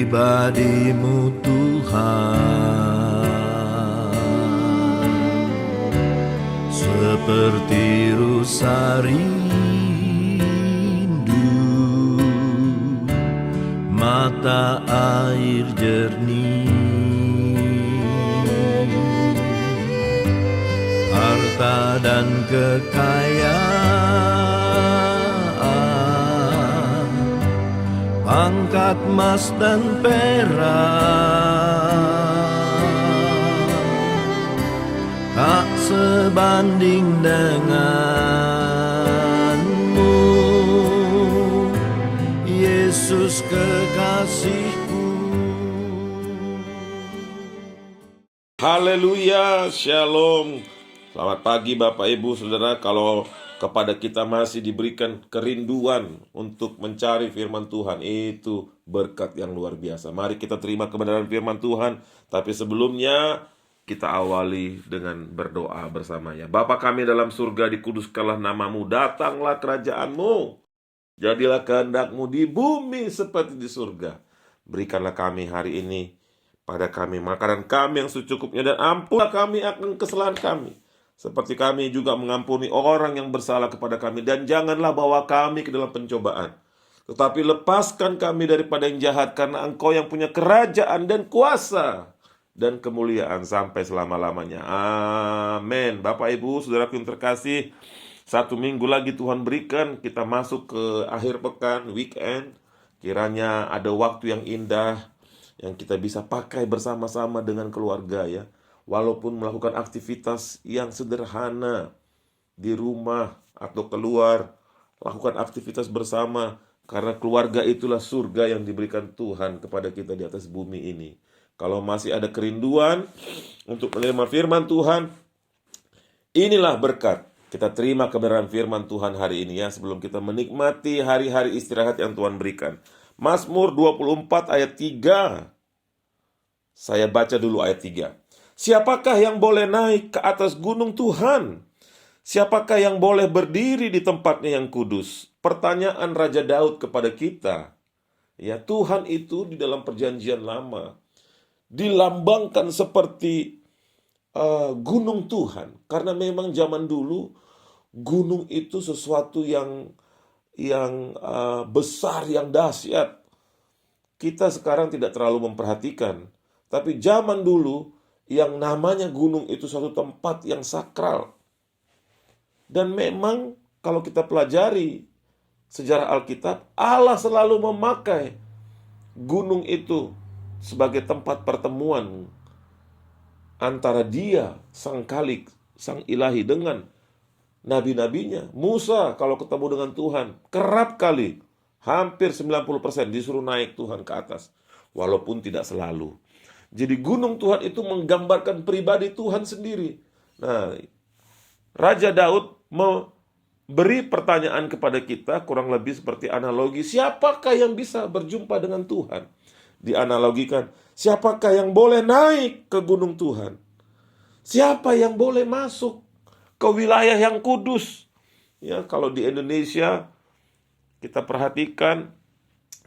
pribadi-Mu Tuhan, seperti rusa rindu mata air jernih, harta dan kekayaan, pangkat emas dan perak, tak sebanding denganmu, Yesus kekasihku. Haleluya, shalom. Selamat pagi Bapak Ibu Saudara. Kalau kepada kita masih diberikan kerinduan untuk mencari firman Tuhan, itu berkat yang luar biasa. Mari kita terima kebenaran firman Tuhan. Tapi sebelumnya kita awali dengan berdoa bersamanya. Bapa kami dalam surga, dikuduskanlah namamu, datanglah kerajaanmu, jadilah kehendak-Mu di bumi seperti di surga. Berikanlah kami hari ini pada kami makanan kami yang secukupnya, dan ampunlah kami akan kesalahan kami, seperti kami juga mengampuni orang yang bersalah kepada kami. Dan janganlah bawa kami ke dalam pencobaan, tetapi lepaskan kami daripada yang jahat, karena Engkau yang punya kerajaan dan kuasa dan kemuliaan sampai selama-lamanya. Amin. Bapak Ibu Saudaraku yang terkasih, 1 minggu lagi Tuhan berikan kita masuk ke akhir pekan, weekend. Kiranya ada waktu yang indah yang kita bisa pakai bersama-sama dengan keluarga ya. Walaupun melakukan aktivitas yang sederhana di rumah atau keluar, lakukan aktivitas bersama, karena keluarga itulah surga yang diberikan Tuhan kepada kita di atas bumi ini. Kalau masih ada kerinduan untuk menerima firman Tuhan, inilah berkat. Kita terima kebenaran firman Tuhan hari ini ya, sebelum kita menikmati hari-hari istirahat yang Tuhan berikan. Mazmur 24 ayat 3. Saya baca dulu ayat 3. Siapakah yang boleh naik ke atas gunung Tuhan? Siapakah yang boleh berdiri di tempatnya yang kudus? Pertanyaan Raja Daud kepada kita. Ya, Tuhan itu di dalam perjanjian lama dilambangkan seperti gunung Tuhan. Karena memang zaman dulu gunung itu sesuatu yang besar, yang dahsyat. Kita sekarang tidak terlalu memperhatikan, tapi zaman dulu yang namanya gunung itu suatu tempat yang sakral. Dan memang kalau kita pelajari sejarah Alkitab, Allah selalu memakai gunung itu sebagai tempat pertemuan antara Dia, Sang Khalik, Sang Ilahi, dengan nabi-nabinya. Musa kalau ketemu dengan Tuhan, kerap kali, hampir 90% disuruh naik Tuhan ke atas, walaupun tidak selalu. Jadi gunung Tuhan itu menggambarkan pribadi Tuhan sendiri. Nah, Raja Daud memberi pertanyaan kepada kita, kurang lebih seperti analogi, siapakah yang bisa berjumpa dengan Tuhan? Dianalogikan, siapakah yang boleh naik ke gunung Tuhan? Siapa yang boleh masuk ke wilayah yang kudus? Ya, kalau di Indonesia kita perhatikan,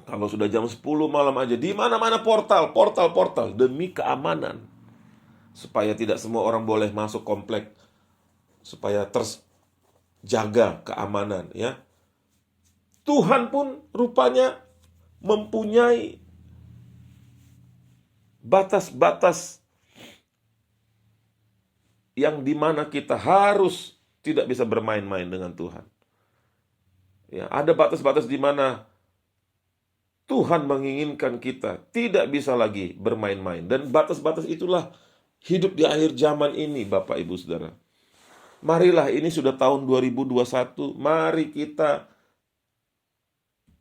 kalau sudah jam 10 malam aja, di mana-mana portal demi keamanan, supaya tidak semua orang boleh masuk komplek, supaya terjaga keamanan ya. Tuhan pun rupanya mempunyai batas-batas yang dimana kita harus tidak bisa bermain-main dengan Tuhan. Ya, ada batas-batas di mana Tuhan menginginkan kita tidak bisa lagi bermain-main. Dan batas-batas itulah hidup di akhir zaman ini, Bapak Ibu Saudara. Marilah, ini sudah tahun 2021, mari kita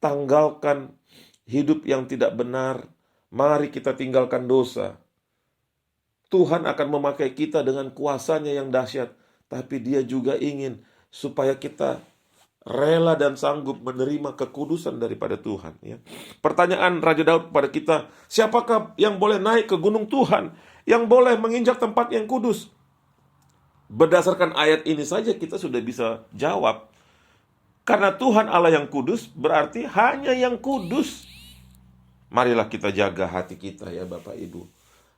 tanggalkan hidup yang tidak benar. Mari kita tinggalkan dosa. Tuhan akan memakai kita dengan kuasanya yang dahsyat, tapi Dia juga ingin supaya kita rela dan sanggup menerima kekudusan daripada Tuhan ya. Pertanyaan Raja Daud kepada kita, siapakah yang boleh naik ke gunung Tuhan, yang boleh menginjak tempat yang kudus? Berdasarkan ayat ini saja kita sudah bisa jawab. Karena Tuhan Allah yang kudus berarti hanya yang kudus Marilah kita jaga hati kita ya Bapak Ibu.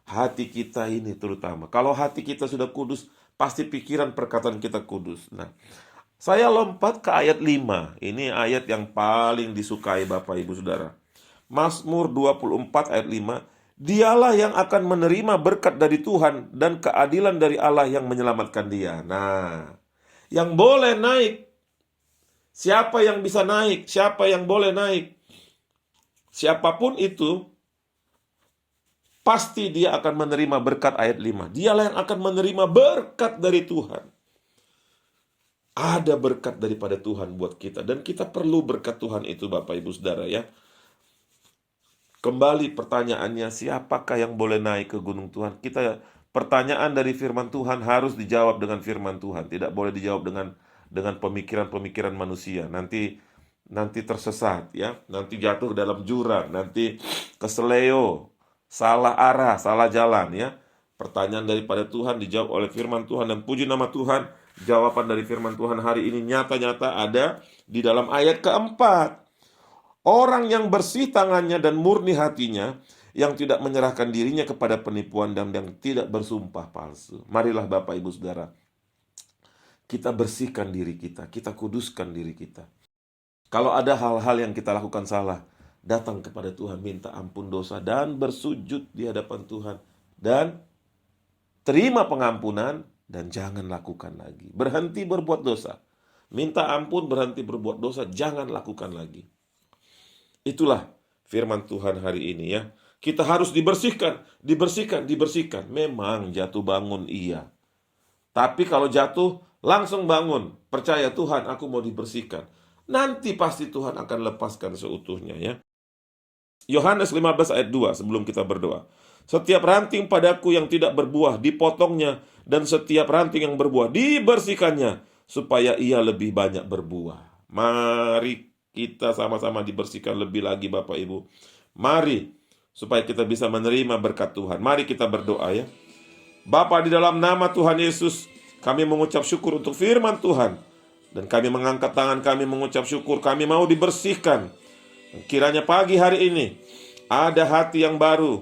Hati kita ini terutama. Kalau hati kita sudah kudus, pasti pikiran perkataan kita kudus. Nah, saya lompat ke ayat 5. Ini ayat yang paling disukai Bapak Ibu Saudara. Mazmur 24 ayat 5. Dialah yang akan menerima berkat dari Tuhan dan keadilan dari Allah yang menyelamatkan dia. Nah, yang boleh naik. Siapa yang bisa naik? Siapa yang boleh naik? Siapapun itu, pasti dia akan menerima berkat ayat 5. Dialah yang akan menerima berkat dari Tuhan. Ada berkat daripada Tuhan buat kita. Dan kita perlu berkat Tuhan itu Bapak Ibu Saudara ya. Kembali pertanyaannya, siapakah yang boleh naik ke gunung Tuhan? Pertanyaan dari firman Tuhan harus dijawab dengan firman Tuhan. Tidak boleh dijawab dengan pemikiran-pemikiran manusia. Nanti tersesat ya. Nanti jatuh ke dalam jurang. Nanti keseleo. Salah arah, salah jalan ya. Pertanyaan daripada Tuhan dijawab oleh firman Tuhan. Dan puji nama Tuhan, jawaban dari firman Tuhan hari ini nyata-nyata ada di dalam ayat keempat. Orang yang bersih tangannya dan murni hatinya, yang tidak menyerahkan dirinya kepada penipuan dan yang tidak bersumpah palsu. Marilah Bapak Ibu Saudara, kita bersihkan diri kita kuduskan diri kita. Kalau ada hal-hal yang kita lakukan salah, datang kepada Tuhan, minta ampun dosa dan bersujud di hadapan Tuhan. Dan terima pengampunan dan jangan lakukan lagi. Berhenti berbuat dosa. Minta ampun, berhenti berbuat dosa, jangan lakukan lagi. Itulah firman Tuhan hari ini ya. Kita harus dibersihkan. Memang jatuh bangun iya. Tapi kalau jatuh, langsung bangun. Percaya Tuhan, aku mau dibersihkan. Nanti pasti Tuhan akan lepaskan seutuhnya ya. Yohanes 15 ayat 2 sebelum kita berdoa. Setiap ranting padaku yang tidak berbuah dipotongnya, dan setiap ranting yang berbuah dibersihkannya, supaya ia lebih banyak berbuah. Mari kita sama-sama dibersihkan lebih lagi Bapak Ibu. Mari, supaya kita bisa menerima berkat Tuhan. Mari kita berdoa ya. Bapa, di dalam nama Tuhan Yesus, kami mengucap syukur untuk firman Tuhan. Dan kami mengangkat tangan kami mengucap syukur. Kami mau dibersihkan. Kiranya pagi hari ini ada hati yang baru,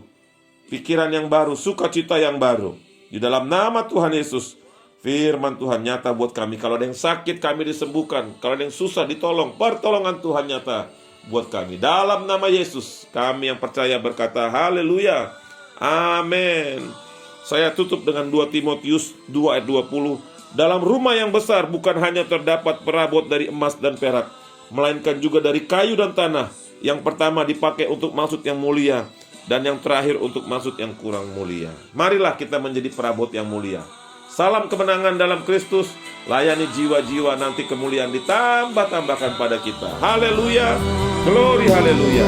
pikiran yang baru, sukacita yang baru. Di dalam nama Tuhan Yesus, firman Tuhan nyata buat kami. Kalau ada yang sakit, kami disembuhkan. Kalau ada yang susah, ditolong. Pertolongan Tuhan nyata buat kami. Dalam nama Yesus, kami yang percaya berkata, haleluya, amin. Saya tutup dengan 2 Timotius 2 ayat 20. Dalam rumah yang besar bukan hanya terdapat perabot dari emas dan perak, melainkan juga dari kayu dan tanah. Yang pertama dipakai untuk maksud yang mulia, dan yang terakhir untuk maksud yang kurang mulia. Marilah kita menjadi perabot yang mulia. Salam kemenangan dalam Kristus. Layani jiwa-jiwa, nanti kemuliaan ditambah-tambahkan pada kita. Haleluya. Glory haleluya.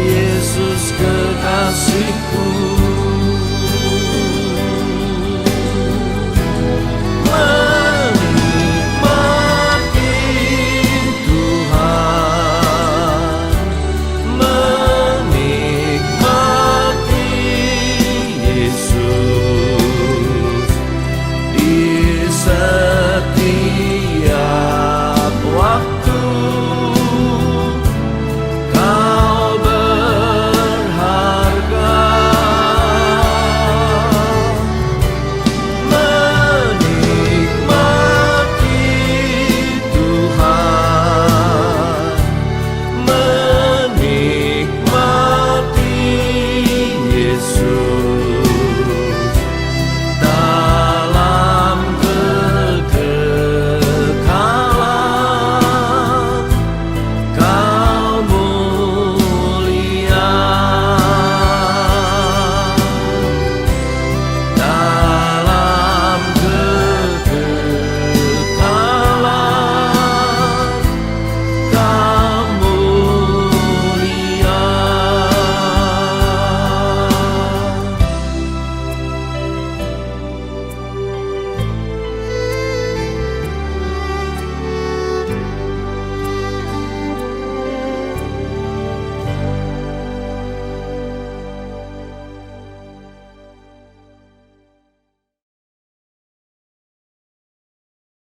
Yesus kekasihku.